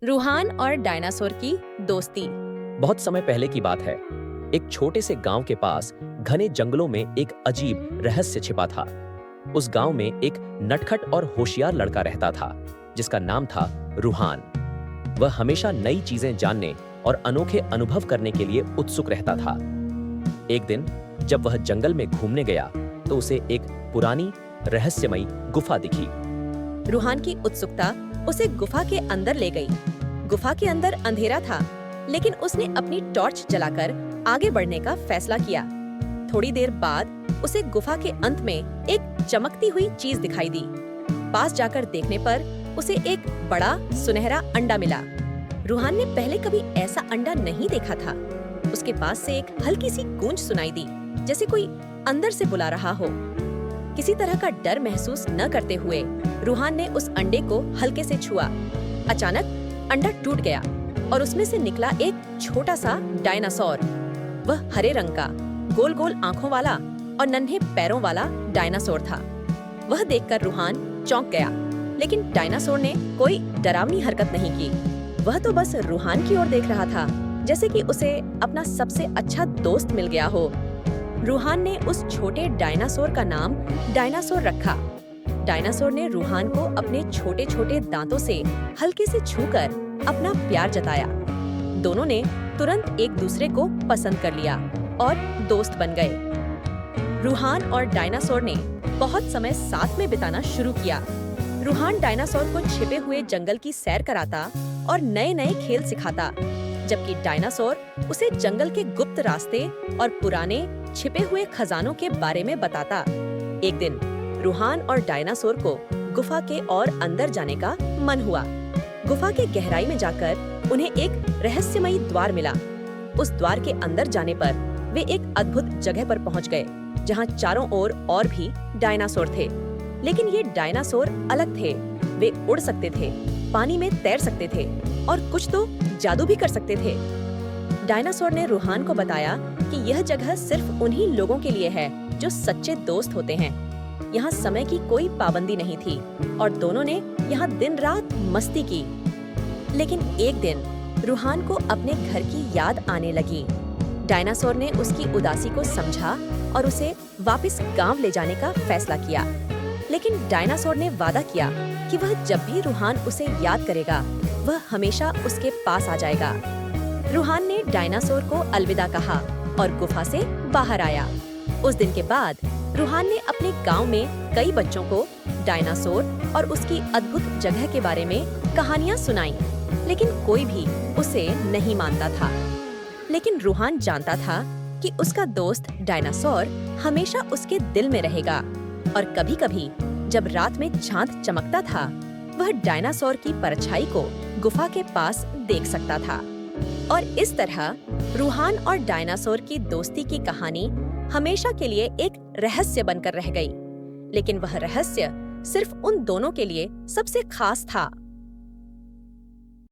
रूहान और डायनासोर की दोस्ती। बहुत समय पहले की बात है। एक छोटे से गांव के पास घने जंगलों में एक अजीब रहस्य छिपा था। उस गांव में एक नटखट और होशियार लड़का रहता था जिसका नाम था रूहान। वह हमेशा नई चीजें जानने और अनोखे अनुभव करने के लिए उत्सुक रहता था। एक दिन जब वह जंगल में घूमने गया तो उसे एक पुरानी रहस्यमयी गुफा दिखी। रूहान की उत्सुकता उसे गुफा के अंदर ले गई। गुफा के अंदर अंधेरा था, लेकिन उसने अपनी टॉर्च जलाकर आगे बढ़ने का फैसला किया। थोड़ी देर बाद उसे गुफा के अंत में एक चमकती हुई चीज दिखाई दी। पास जाकर देखने पर उसे एक बड़ा सुनहरा अंडा मिला। रूहान ने पहले कभी ऐसा अंडा नहीं देखा था। उसके पास से एक हल्की सी गूंज सुनाई दी, जैसे कोई अंदर से बुला रहा हो। किसी तरह का डर महसूस न करते हुए रूहान ने उस अंडे को हल्के से छुआ। अचानक अंडा टूट गया और उसमें से निकला एक छोटा सा डायनासोर। वह हरे रंग का, गोल गोल आंखों वाला और नन्हे पैरों वाला डायनासोर था। वह देखकर रूहान चौंक गया, लेकिन डायनासोर ने कोई डरावनी हरकत नहीं की। वह तो बस रूहान की ओर देख रहा था, जैसे कि उसे अपना सबसे अच्छा दोस्त मिल गया हो। रूहान ने उस छोटे डायनासोर का नाम डायनासोर रखा। डायनासोर ने रूहान को अपने छोटे छोटे दांतों से हल्के से छूकर अपना प्यार जताया। दोनों ने तुरंत एक दूसरे को पसंद कर लिया और दोस्त बन गए। रूहान और डायनासोर ने बहुत समय साथ में बिताना शुरू किया। रूहान डायनासोर को छिपे हुए जंगल की सैर कराता और नए नए खेल सिखाता, जबकि डायनासोर उसे जंगल के गुप्त रास्ते और पुराने छिपे हुए खजानों के बारे में बताता। एक दिन रूहान और डायनासोर को गुफा के और अंदर जाने का मन हुआ। गुफा के गहराई में जाकर उन्हें एक रहस्यमयी द्वार मिला। उस द्वार के अंदर जाने पर वे एक अद्भुत जगह पर पहुंच गए, जहां चारों ओर और भी डायनासोर थे। लेकिन ये डायनासोर अलग थे। वे उड़ सकते थे, पानी में तैर सकते थे और कुछ तो जादू भी कर सकते थे। डायनासोर ने रूहान को बताया कि यह जगह सिर्फ उन्हीं लोगों के लिए है जो सच्चे दोस्त होते हैं। यहाँ समय की कोई पाबंदी नहीं थी और दोनों ने यहाँ दिन रात मस्ती की। लेकिन एक दिन रूहान को अपने घर की याद आने लगी। डायनासोर ने उसकी उदासी को समझा और उसे वापस गांव ले जाने का फैसला किया। लेकिन डायनासोर ने वादा किया कि वह जब भी रूहान उसे याद करेगा, वह हमेशा उसके पास आ जाएगा। रूहान ने डायनासोर को अलविदा कहा और गुफा से बाहर आया। उस दिन के बाद रूहान ने अपने गांव में कई बच्चों को डायनासोर और उसकी अद्भुत जगह के बारे में कहानियां सुनाई, लेकिन कोई भी उसे नहीं मानता था। लेकिन रूहान जानता था कि उसका दोस्त डायनासोर हमेशा उसके दिल में रहेगा और कभी-कभी जब रात में चांद चमकता था, वह डायनासोर की परछाई को गुफा के पास देख सकता था। और इस तरह रूहान और डायनासोर की दोस्ती की कहानी हमेशा के लिए एक रहस्य बनकर रह गई। लेकिन वह रहस्य सिर्फ उन दोनों के लिए सबसे खास था।